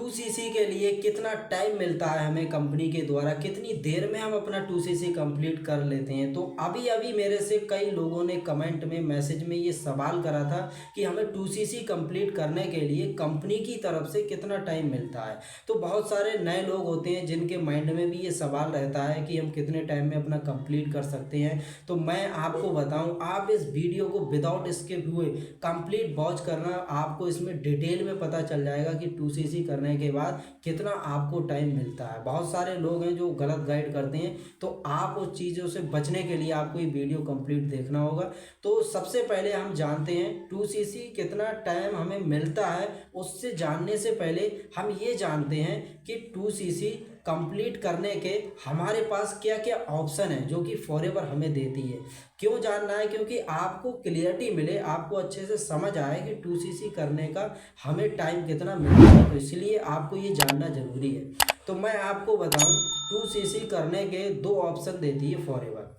2cc के लिए कितना टाइम मिलता है हमें कंपनी के द्वारा, कितनी देर में हम अपना 2cc कंप्लीट कर लेते हैं। तो अभी अभी मेरे से कई लोगों ने कमेंट में मैसेज में ये सवाल करा था कि हमें 2cc कंप्लीट करने के लिए कंपनी की तरफ से कितना टाइम मिलता है। तो बहुत सारे नए लोग होते हैं जिनके माइंड में भी ये सवाल रहता है कि हम कितने टाइम में अपना कंप्लीट कर सकते हैं। तो मैं आपको बताऊं, आप इस वीडियो को विदाउट स्किप हुए कंप्लीट वॉच करना, आपको इसमें डिटेल में पता चल जाएगा कि 2cc करने के बाद कितना आपको टाइम मिलता है। बहुत सारे लोग हैं जो गलत गाइड करते हैं, तो आप उस चीज़ों से बचने के लिए आपको ये वीडियो कंप्लीट देखना होगा। तो सबसे पहले हम जानते हैं 2cc कितना टाइम हमें मिलता है। उससे जानने से पहले हम ये जानते हैं कि 2cc कंप्लीट करने के हमारे पास क्या क्या ऑप्शन है जो कि फॉरएवर हमें देती है। क्यों जानना है? क्योंकि आपको क्लियरिटी मिले, आपको अच्छे से समझ आए कि 2cc करने का हमें टाइम कितना मिलता है, तो इसलिए आपको ये जानना ज़रूरी है। तो मैं आपको बताऊं, 2cc करने के दो ऑप्शन देती है फॉरएवर।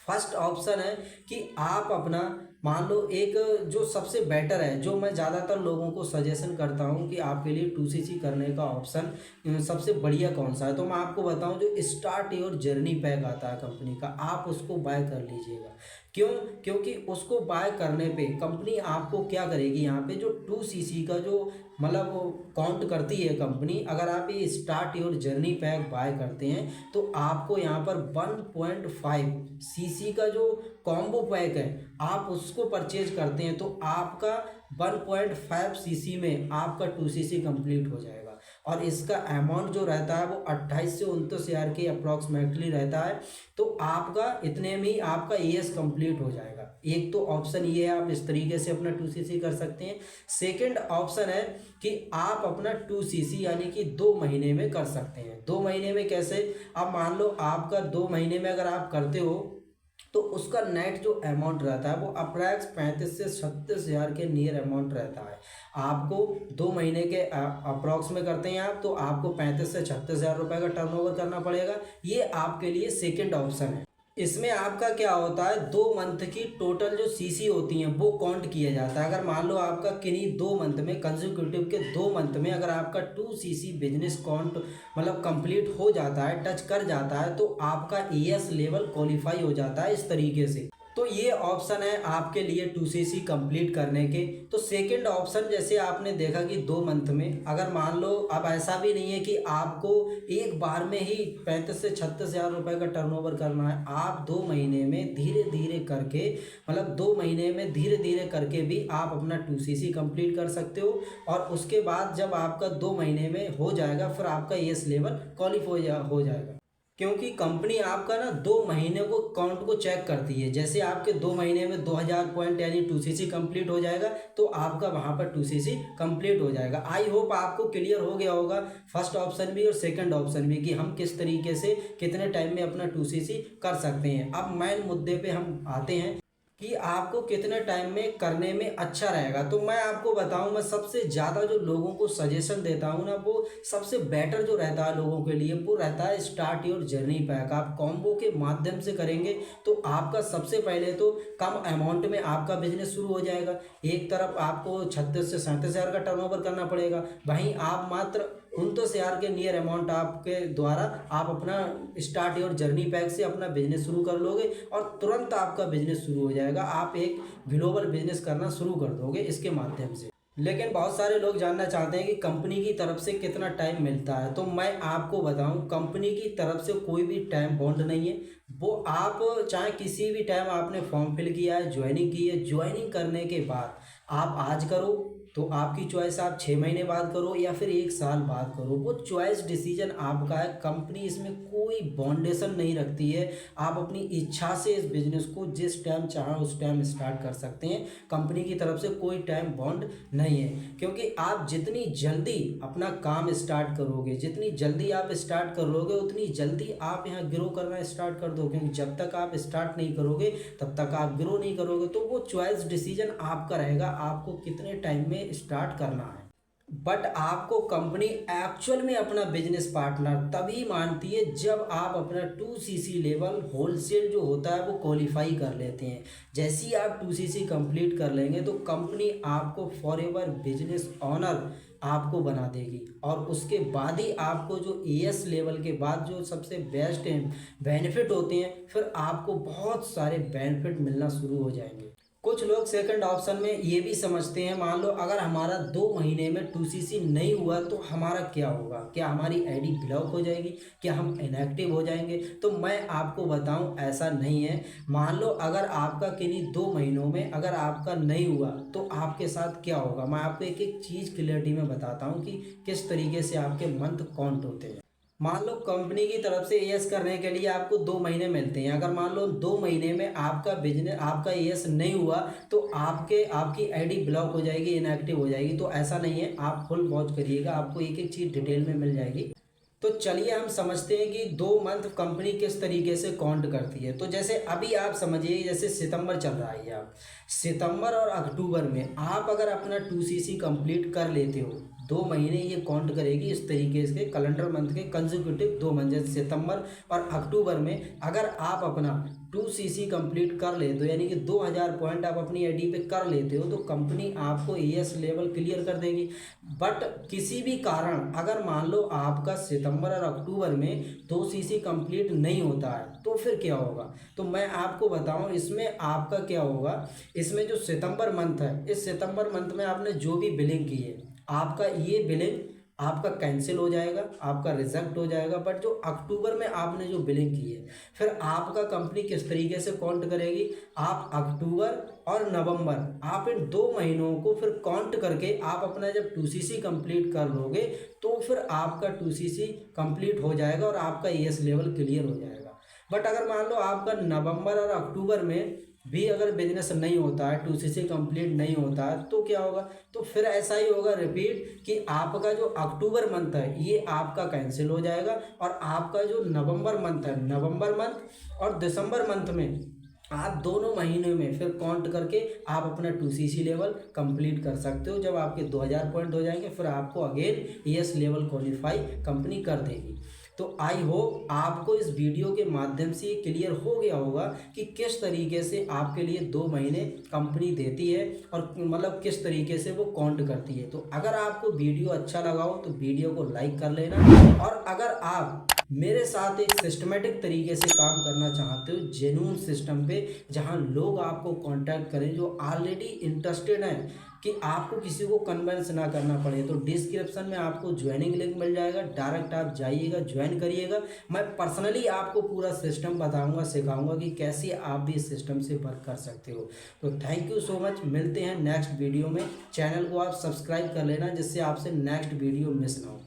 फर्स्ट ऑप्शन है कि आप अपना मान लो, एक जो सबसे बेटर है, जो मैं ज़्यादातर लोगों को सजेशन करता हूं कि आपके लिए 2cc करने का ऑप्शन सबसे बढ़िया कौन सा है, तो मैं आपको बताऊं जो स्टार्ट योर जर्नी पैक आता है कंपनी का, आप उसको बाय कर लीजिएगा। क्यों? क्योंकि उसको बाय करने पे कंपनी आपको क्या करेगी, यहाँ पे जो 2cc का जो मतलब काउंट करती है कंपनी, अगर आप ये start your journey pack buy करते हैं तो आपको यहाँ पर 1.5cc का जो कॉम्बो पैक है आप उसको परचेज करते हैं तो आपका 1.5cc में आपका 2cc कंप्लीट हो जाएगा। और इसका अमाउंट जो रहता है वो 28 से 29 हज़ार के अप्रॉक्सीमेटली रहता है। तो आपका इतने में ही आपका ईएस कंप्लीट हो जाएगा। एक तो ऑप्शन ये है, आप इस तरीके से अपना 2cc कर सकते हैं। सेकंड ऑप्शन है कि आप अपना 2cc यानी कि 2 महीने में कर सकते हैं। 2 महीने में कैसे? अब मान लो आपका 2 महीने में अगर आप करते हो तो उसका नेट जो अमाउंट रहता है वो अप्रैक्स 35 से 36 हज़ार के नियर अमाउंट रहता है। आपको 2 महीने के अप्रॉक्स में करते हैं आप, तो आपको 35 से 36 हज़ार रुपये का टर्नओवर करना पड़ेगा। ये आपके लिए सेकंड ऑप्शन है। इसमें आपका क्या होता है, 2 मंथ की टोटल जो सीसी होती हैं वो काउंट किया जाता है। अगर मान लो आपका किन्हीं 2 मंथ में, कंसेक्यूटिव के 2 मंथ में अगर आपका 2cc बिजनेस काउंट मतलब कंप्लीट हो जाता है, टच कर जाता है, तो आपका ईएस लेवल क्वालिफाई हो जाता है इस तरीके से। तो ये ऑप्शन है आपके लिए 2cc कंप्लीट करने के। तो सेकंड ऑप्शन, जैसे आपने देखा कि 2 मंथ में, अगर मान लो अब ऐसा भी नहीं है कि आपको एक बार में ही 35 से 36 हज़ार रुपये का टर्नओवर करना है। आप 2 महीने में धीरे धीरे करके, मतलब 2 महीने में धीरे धीरे करके भी आप अपना 2cc कंप्लीट कर सकते हो। और उसके बाद जब आपका 2 महीने में हो जाएगा फिर आपका ईएस लेवल क्वालिफाई हो जाएगा। क्योंकि कंपनी आपका ना 2 महीने को काउंट को चेक करती है। जैसे आपके 2 महीने में 2000 पॉइंट यानी 2cc कंप्लीट हो जाएगा तो आपका वहां पर 2cc कंप्लीट हो जाएगा। आई होप आपको क्लियर हो गया होगा फर्स्ट ऑप्शन भी और सेकंड ऑप्शन भी कि हम किस तरीके से कितने टाइम में अपना 2cc कर सकते हैं। अब मेन मुद्दे पे हम आते हैं कि आपको कितने टाइम में करने में अच्छा रहेगा। तो मैं आपको बताऊं, मैं सबसे ज़्यादा जो लोगों को सजेशन देता हूं ना, वो सबसे बेटर जो रहता है लोगों के लिए वो रहता है स्टार्ट योर जर्नी पैक। आप कॉम्बो के माध्यम से करेंगे तो आपका सबसे पहले तो कम अमाउंट में आपका बिजनेस शुरू हो जाएगा। एक तरफ आपको 36 से 37 हज़ार का टर्नओवर करना पड़ेगा, वहीं आप मात्र 29 हज़ार के नियर अमाउंट आपके द्वारा आप अपना स्टार्ट योर जर्नी पैक से अपना बिजनेस शुरू कर लोगे और तुरंत आपका बिजनेस शुरू हो जाएगा। आप एक ग्लोबल बिजनेस करना शुरू कर दोगे इसके माध्यम से। लेकिन बहुत सारे लोग जानना चाहते हैं कि कंपनी की तरफ से कितना टाइम मिलता है। तो मैं आपको बताऊं, कंपनी की तरफ से कोई भी टाइम बॉन्ड नहीं है। वो आप चाहे किसी भी टाइम आपने फॉर्म फिल किया है, ज्वाइनिंग की है, ज्वाइनिंग करने के बाद आप आज करो तो आपकी चॉइस, आप 6 महीने बाद करो या फिर 1 साल बाद करो, वो चॉइस डिसीजन आपका है। कंपनी इसमें कोई बाउंडेशन नहीं रखती है। आप अपनी इच्छा से इस बिजनेस को जिस टाइम चाहो उस टाइम स्टार्ट कर सकते हैं। कंपनी की तरफ से कोई टाइम बॉन्ड नहीं है, क्योंकि आप जितनी जल्दी अपना काम स्टार्ट करोगे, जितनी जल्दी आप स्टार्ट करोगे उतनी जल्दी आप यहाँ ग्रो करना स्टार्ट कर दो। क्योंकि जब तक आप स्टार्ट नहीं करोगे तब तक आप ग्रो नहीं करोगे। तो वो चॉइस डिसीजन आपका रहेगा, आपको कितने टाइम में स्टार्ट करना है। बट आपको कंपनी एक्चुअल में अपना बिजनेस पार्टनर तभी मानती है जब आप अपना 2cc लेवल होलसेल जो होता है वो क्वालिफाई कर लेते हैं। जैसे ही आप 2cc कंप्लीट कर लेंगे तो कंपनी आपको फॉरएवर बिजनेस ऑनर आपको बना देगी। और उसके बाद ही आपको जो एएस लेवल के बाद जो सबसे बेस्ट बेनिफिट होते हैं, फिर आपको बहुत सारे बेनिफिट मिलना शुरू हो जाएंगे। कुछ लोग सेकंड ऑप्शन में ये भी समझते हैं, मान लो अगर हमारा 2 महीने में 2cc नहीं हुआ तो हमारा क्या होगा, क्या हमारी आईडी ब्लॉक हो जाएगी, क्या हम इनएक्टिव हो जाएंगे। तो मैं आपको बताऊं ऐसा नहीं है। मान लो अगर आपका किन्हीं 2 महीनों में अगर आपका नहीं हुआ तो आपके साथ क्या होगा, मैं आपको एक एक चीज़ क्लियरिटी में बताता हूँ कि किस तरीके से आपके मंथ काउंट होते हैं। मान लो कंपनी की तरफ से एएस करने के लिए आपको 2 महीने मिलते हैं। अगर मान लो 2 महीने में आपका बिजनेस आपका एएस नहीं हुआ तो आपकी आईडी ब्लॉक हो जाएगी, इनएक्टिव हो जाएगी। तो ऐसा नहीं है, आप फुल वॉच करिएगा, आपको एक एक चीज़ डिटेल में मिल जाएगी। तो चलिए हम समझते हैं कि 2 मंथ कंपनी किस तरीके से काउंट करती है। तो जैसे अभी आप समझिए, जैसे सितंबर चल रहा है, आप सितंबर और अक्टूबर में आप अगर अपना 2cc कंप्लीट कर लेते हो, 2 महीने ये काउंट करेगी इस तरीके से कैलेंडर मंथ के कंसेक्यूटिव 2 मंथ, जैसे सितंबर और अक्टूबर में अगर आप अपना 2cc कंप्लीट कर लेते हो, यानी कि 2000 पॉइंट आप अपनी आईडी पे कर लेते हो, तो कंपनी आपको एएस लेवल क्लियर कर देगी। बट किसी भी कारण अगर मान लो आपका सितंबर और अक्टूबर में 2cc कंप्लीट नहीं होता है तो फिर क्या होगा। तो मैं आपको बताऊं इसमें आपका क्या होगा। इसमें जो सितंबर मंथ है, इस सितंबर मंथ में आपने जो भी बिलिंग की है, आपका ये बिलिंग आपका कैंसिल हो जाएगा, आपका रिजेक्ट हो जाएगा। बट जो अक्टूबर में आपने जो बिलिंग की है, फिर आपका कंपनी किस तरीके से काउंट करेगी, आप अक्टूबर और नवंबर आप इन 2 महीनों को फिर काउंट करके आप अपना जब 2cc कंप्लीट कर लोगे तो फिर आपका 2cc कंप्लीट हो जाएगा और आपका एएस लेवल क्लियर हो जाएगा। बट अगर मान लो आपका नवंबर और अक्टूबर में भी अगर बिजनेस नहीं होता है, 2cc कंप्लीट नहीं होता है, तो क्या होगा। तो फिर ऐसा ही होगा रिपीट कि आपका जो अक्टूबर मंथ है ये आपका कैंसिल हो जाएगा और आपका जो नवंबर मंथ है, नवंबर मंथ और दिसंबर मंथ में आप दोनों महीने में फिर काउंट करके आप अपना 2cc लेवल कंप्लीट कर सकते हो। जब आपके 2000 पॉइंट हो जाएंगे फिर आपको again as level qualify company कर देगी। तो आई होप आपको इस वीडियो के माध्यम से क्लियर हो गया होगा कि किस तरीके से आपके लिए 2 महीने कंपनी देती है और मतलब किस तरीके से वो काउंट करती है। तो अगर आपको वीडियो अच्छा लगा हो तो वीडियो को लाइक कर लेना। और अगर आप मेरे साथ एक सिस्टमेटिक तरीके से काम करना चाहते हो, जेन्युइन सिस्टम पे, जहां लोग आपको कांटेक्ट करें जो ऑलरेडी इंटरेस्टेड हैं, कि आपको किसी को कन्विंस ना करना पड़े, तो डिस्क्रिप्शन में आपको ज्वाइनिंग लिंक मिल जाएगा, डायरेक्ट आप जाइएगा, ज्वाइन करिएगा। मैं पर्सनली आपको पूरा सिस्टम बताऊंगा, सिखाऊंगा कि कैसे आप भी इस सिस्टम से वर्क कर सकते हो। तो थैंक यू सो मच, मिलते हैं नेक्स्ट वीडियो में। चैनल को आप सब्सक्राइब कर लेना जिससे आपसे नेक्स्ट वीडियो मिस ना हो।